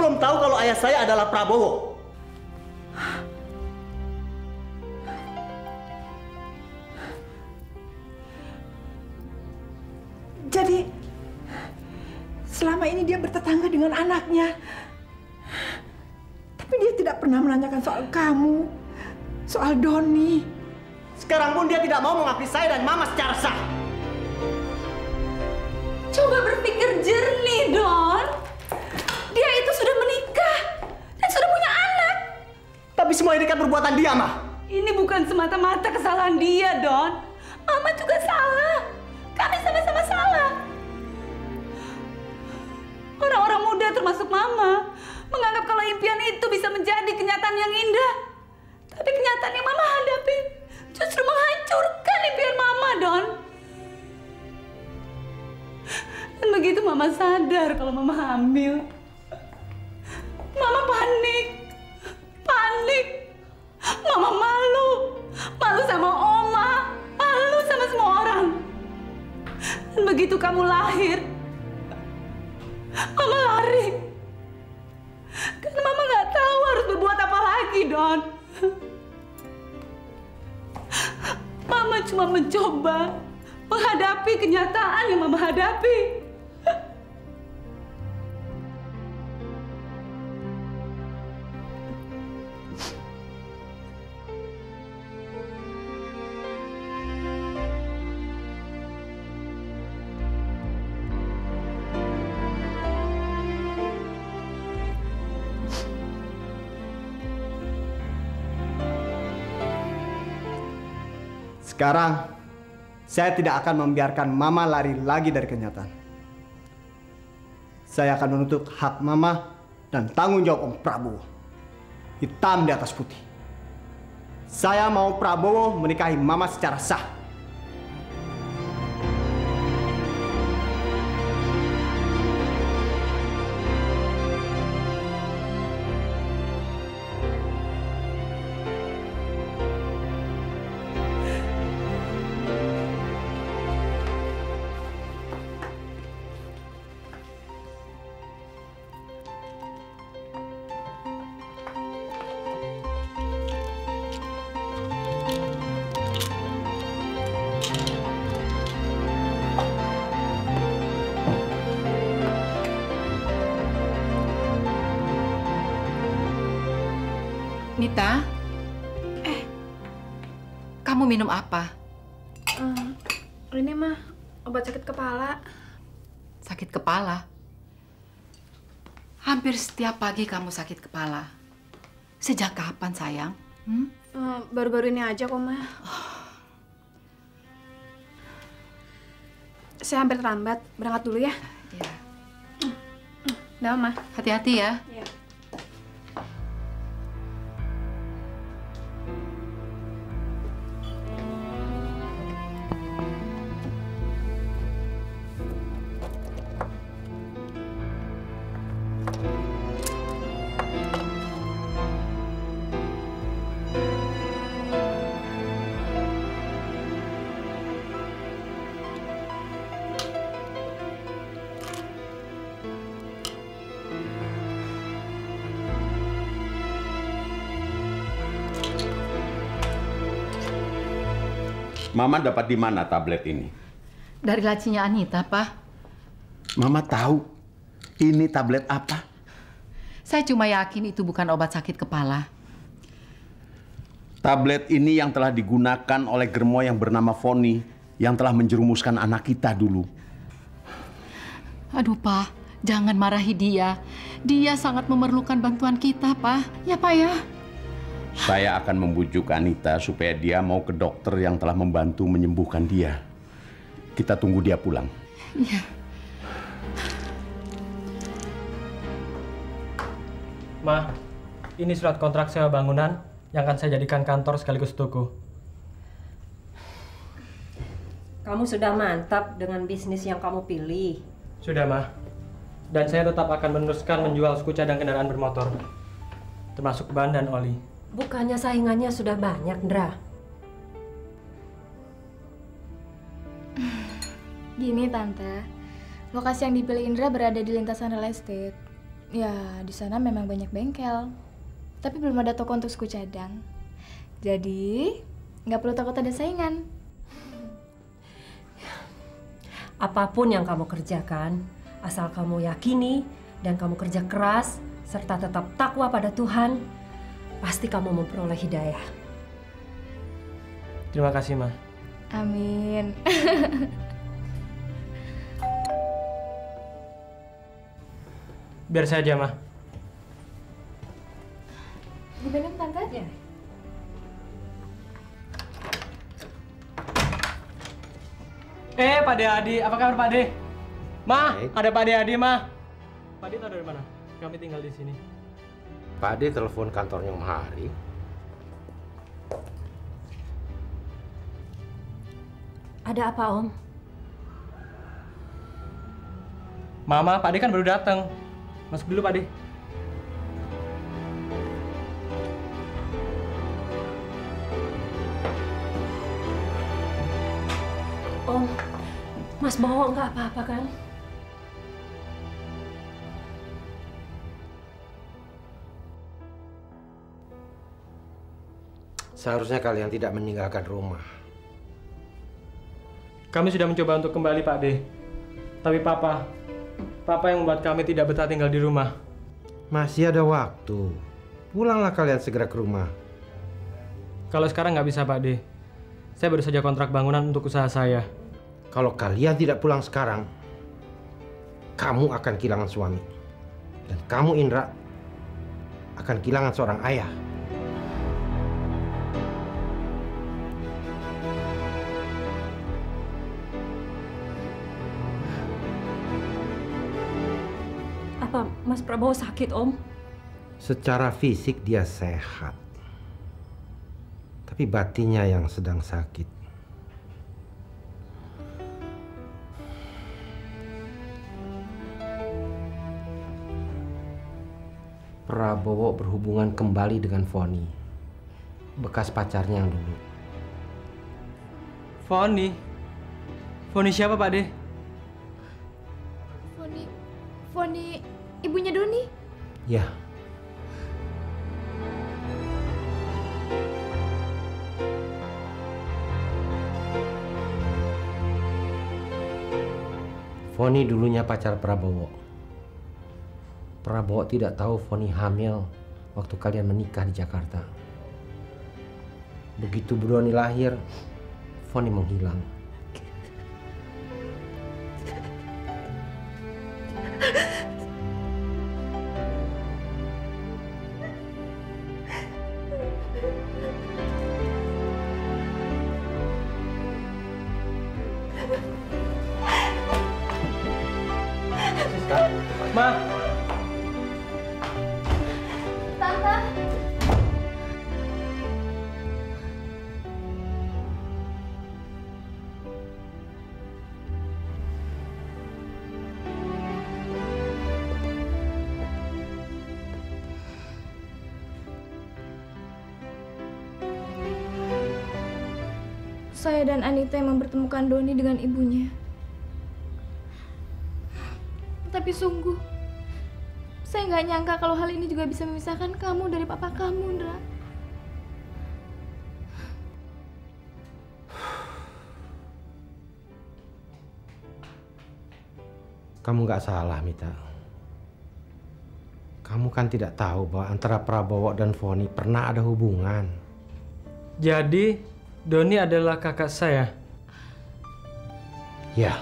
belum tahu kalau ayah saya adalah Prabowo? Jadi, selama ini dia bertetangga dengan anaknya. Tapi dia tidak pernah menanyakan soal kamu, soal Doni. Sekarang pun dia tidak mau mengakui saya dan Mama secara sah. Coba berpikir jernih, Don. Dia itu sudah menikah dan sudah punya anak. Tapi semua ini kan perbuatan dia, Ma. Ini bukan semata-mata kesalahan dia, Don. Mama juga salah. Kami sama-sama salah. Orang-orang muda termasuk Mama menganggap kalau impian itu bisa menjadi kenyataan yang indah. Tapi kenyataan yang Mama hadapi justru menghancurkan impian Mama, Don. Dan begitu Mama sadar kalau Mama hamil, Mama panik. Mama malu sama Oma, malu sama semua orang. Dan begitu kamu lahir, Mama lari. Karena Mama nggak tahu harus berbuat apa lagi, Don. Mama cuma mencoba menghadapi kenyataan yang Mama hadapi. Sekarang, saya tidak akan membiarkan Mama lari lagi dari kenyataan. Saya akan menuntut hak Mama dan tanggung jawab Om Prabowo. Hitam di atas putih. Saya mau Prabowo menikahi Mama secara sah. Nita, kamu minum apa? Ini mah obat sakit kepala. Sakit kepala? Hampir setiap pagi kamu sakit kepala. Sejak kapan, sayang? Baru-baru ini aja kok, Ma. Saya hampir terlambat. Berangkat dulu ya. Iya. Dah, Ma. Hati-hati ya. Iya. Mama dapat di mana tablet ini? Dari lacinya Anita, Pak. Mama tahu ini tablet apa? Saya cuma yakin itu bukan obat sakit kepala. Tablet ini yang telah digunakan oleh Germo yang bernama Foni, yang telah menjerumuskan anak kita dulu. Aduh, Pak, jangan marahi dia. Dia sangat memerlukan bantuan kita, Pak. Ya, Pak, ya. Saya akan membujuk Anita supaya dia mau ke dokter yang telah membantu menyembuhkan dia. Kita tunggu dia pulang. Iya. Ma, ini surat kontrak sewa bangunan yang akan saya jadikan kantor sekaligus toko. Kamu sudah mantap dengan bisnis yang kamu pilih. Sudah, Ma. Dan saya tetap akan meneruskan menjual suku cadang kendaraan bermotor, termasuk ban dan oli. Bukannya saingannya sudah banyak, Ndra? Gini, Tante. Lokasi yang dipilih Indra berada di lintasan real estate. Ya, di sana memang banyak bengkel. Tapi belum ada toko untuk suku cadang. Jadi, nggak perlu takut ada saingan. Apapun yang kamu kerjakan, asal kamu yakini dan kamu kerja keras, serta tetap takwa pada Tuhan, pasti kamu memperoleh hidayah. Terima kasih, Ma. Amin. Biar saja, Ma. Diminum, Tante? Ya. Pak De Adi, apa kabar Pak De? Ma, Baik. ada Pak De Adi, Ma. Pak De tahu dari mana? Kami tinggal di sini. Pak De telepon kantornya Om Hari. Ada apa, Om? Mama, Pak De kan baru datang. Masuk dulu, Pak De. Om, Mas Bowo nggak apa-apa kan? Seharusnya kalian tidak meninggalkan rumah. Kami sudah mencoba untuk kembali, Pak De. Tapi Papa yang membuat kami tidak betah tinggal di rumah. Masih ada waktu. Pulanglah kalian segera ke rumah. Kalau sekarang nggak bisa, Pak De. Saya baru saja kontrak bangunan untuk usaha saya. Kalau kalian tidak pulang sekarang, kamu akan kehilangan suami. Dan kamu, Indra, akan kehilangan seorang ayah. Apa Mas Prabowo sakit, Om? Secara fisik dia sehat. Tapi batinnya yang sedang sakit. Prabowo berhubungan kembali dengan Foni, bekas pacarnya yang dulu. Foni? Foni siapa, Pak De? Foni, ibunya Doni? Ya. Foni dulunya pacar Prabowo. Prabowo tidak tahu Foni hamil waktu kalian menikah di Jakarta. Begitu Doni lahir, Foni menghilang. Ma. Tante. Saya dan Anita yang mempertemukan Doni dengan ibunya. Tapi sungguh, saya nggak nyangka kalau hal ini juga bisa memisahkan kamu dari papa kamu, Ndra. Kamu nggak salah, Mita. Kamu kan tidak tahu bahwa antara Prabowo dan Foni pernah ada hubungan. Jadi, Doni adalah kakak saya? Ya.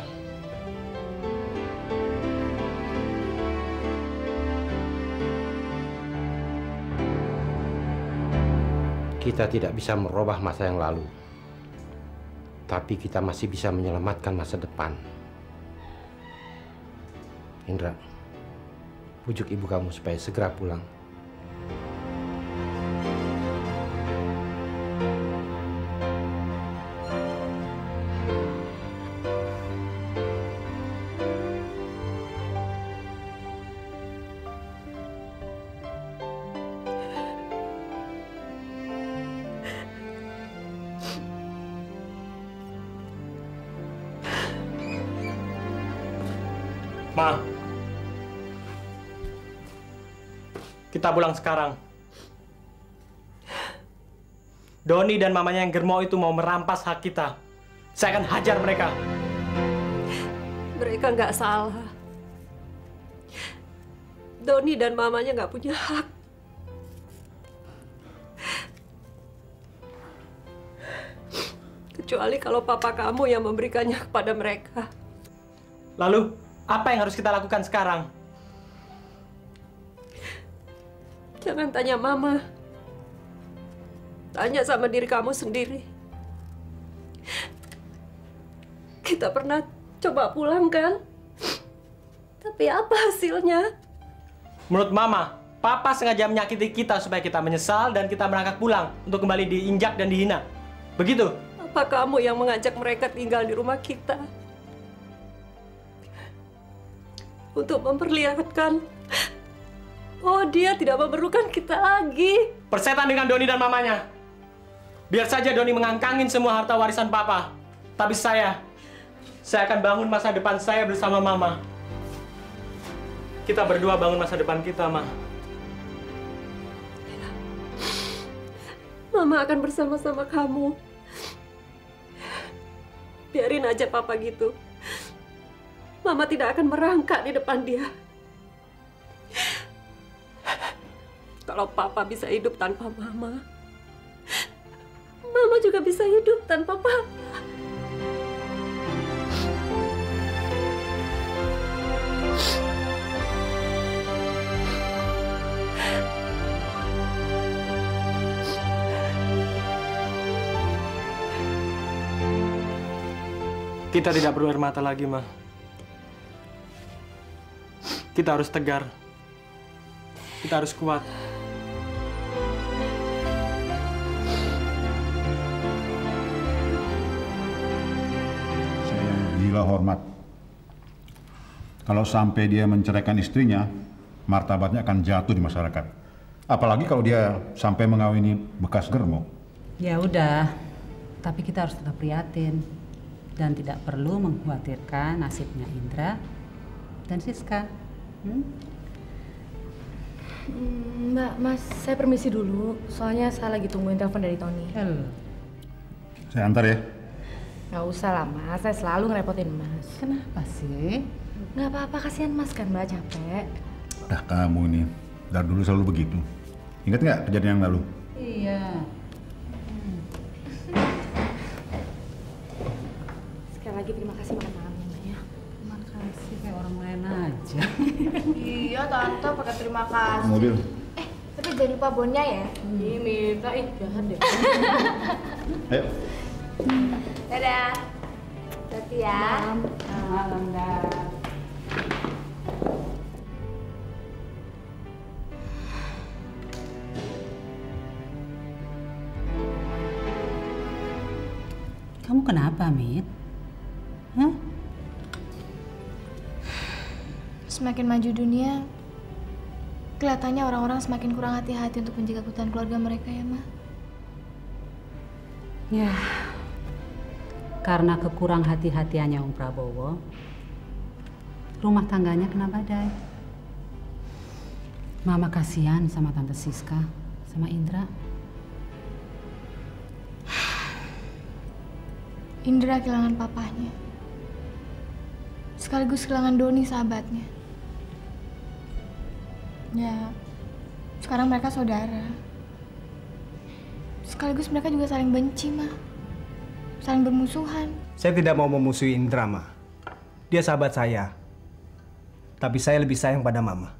Kita tidak bisa merubah masa yang lalu. Tapi kita masih bisa menyelamatkan masa depan. Indra, pujuk ibu kamu supaya segera pulang. Ma. Kita pulang sekarang. Doni dan mamanya yang germo itu mau merampas hak kita. Saya akan hajar mereka. Mereka nggak salah. Doni dan mamanya nggak punya hak. Kecuali kalau papa kamu yang memberikannya kepada mereka. Lalu, apa yang harus kita lakukan sekarang? Jangan tanya mama. Tanya sama diri kamu sendiri. Kita pernah coba pulang kan? Tapi apa hasilnya? Menurut Mama, Papa sengaja menyakiti kita supaya kita menyesal dan kita merangkak pulang untuk kembali diinjak dan dihina. Begitu? Apa kamu yang mengajak mereka tinggal di rumah kita? Untuk memperlihatkan oh dia tidak memerlukan kita lagi. Persetan dengan Doni dan mamanya. Biar saja Doni mengangkangin semua harta warisan Papa. Tapi saya akan bangun masa depan saya bersama Mama. Kita berdua bangun masa depan kita, Ma. Mama akan bersama-sama kamu. Biarin aja Papa gitu. Mama tidak akan merangkak di depan dia. Kalau Papa bisa hidup tanpa Mama, Mama juga bisa hidup tanpa Papa. Kita tidak perlu air mata lagi, Ma. Kita harus tegar. Kita harus kuat. Saya gila hormat. Kalau sampai dia menceraikan istrinya, martabatnya akan jatuh di masyarakat. Apalagi kalau dia sampai mengawini bekas germo. Ya udah, tapi kita harus tetap prihatin. Dan tidak perlu mengkhawatirkan nasibnya Indra dan Siska. Mbak, Mas, saya permisi dulu. Soalnya saya lagi tungguin telepon dari Tony. Saya antar ya. Nggak usah lah, Mas. Saya selalu ngerepotin Mas. Kenapa sih? Nggak apa-apa, kasihan Mas kan Mbak capek. Dah kamu ini, dari dulu selalu begitu. Ingat nggak kejadian yang lalu? Iya. Sekali lagi terima kasih makan-malam ya. Terima kasih kayak orang lain aja. Iya, Tante pakai terima kasih. Mobil. Tapi jangan lupa bonnya ya. Ih, minta jahat deh. Ayo. Dadah. Hati ya. Malam, dah. Kamu kenapa, Mit? Hah? Semakin maju dunia, kelihatannya orang-orang semakin kurang hati-hati untuk menjaga keutuhan keluarga mereka ya, Ma. Ya, karena kekurang hati-hatiannya Om Prabowo, rumah tangganya kena badai. Mama kasihan sama Tante Siska, sama Indra. Indra kehilangan papahnya. Sekaligus kehilangan Doni sahabatnya. Ya, sekarang mereka saudara. Sekaligus mereka juga saling benci, Ma. Saling bermusuhan. Saya tidak mau memusuhi Indra, Ma. Dia sahabat saya. Tapi saya lebih sayang pada Mama.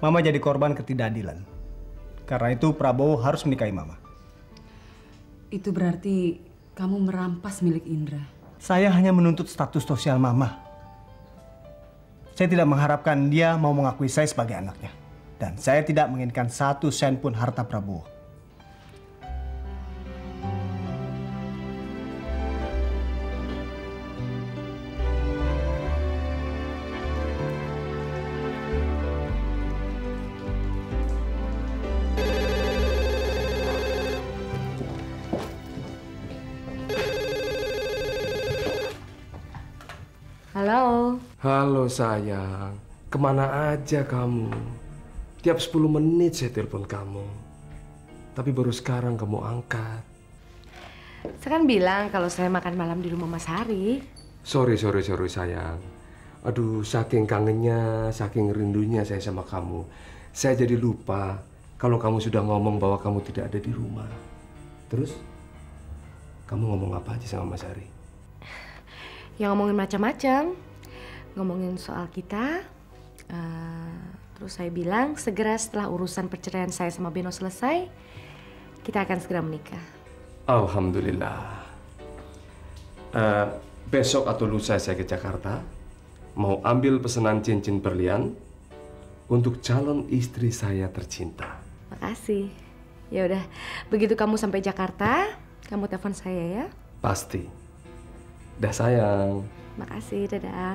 Mama jadi korban ketidakadilan. Karena itu Prabowo harus menikahi Mama. Itu berarti kamu merampas milik Indra. Saya hanya menuntut status sosial Mama. Saya tidak mengharapkan dia mau mengakui saya sebagai anaknya. Dan saya tidak menginginkan 1 sen pun harta Prabowo. Halo. Halo sayang, kemana aja kamu? Tiap 10 menit saya telepon kamu, tapi baru sekarang kamu angkat. Saya kan bilang kalau saya makan malam di rumah Mas Hari. Sorry sayang. Aduh, saking kangennya, saking rindunya saya sama kamu. Saya jadi lupa kalau kamu sudah ngomong bahwa kamu tidak ada di rumah. Terus, kamu ngomong apa aja sama Mas Hari? Ya ngomongin macam-macam. Ngomongin soal kita. Terus saya bilang segera setelah urusan perceraian saya sama Beno selesai, kita akan segera menikah. Alhamdulillah. Besok atau lusa saya ke Jakarta, mau ambil pesanan cincin berlian untuk calon istri saya tercinta. Makasih. Ya udah, begitu kamu sampai Jakarta, kamu telepon saya ya. Pasti. Dah sayang. Makasih, dadah.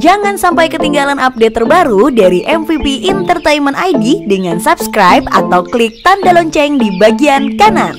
Jangan sampai ketinggalan update terbaru dari MVP Entertainment ID dengan subscribe atau klik tanda lonceng di bagian kanan.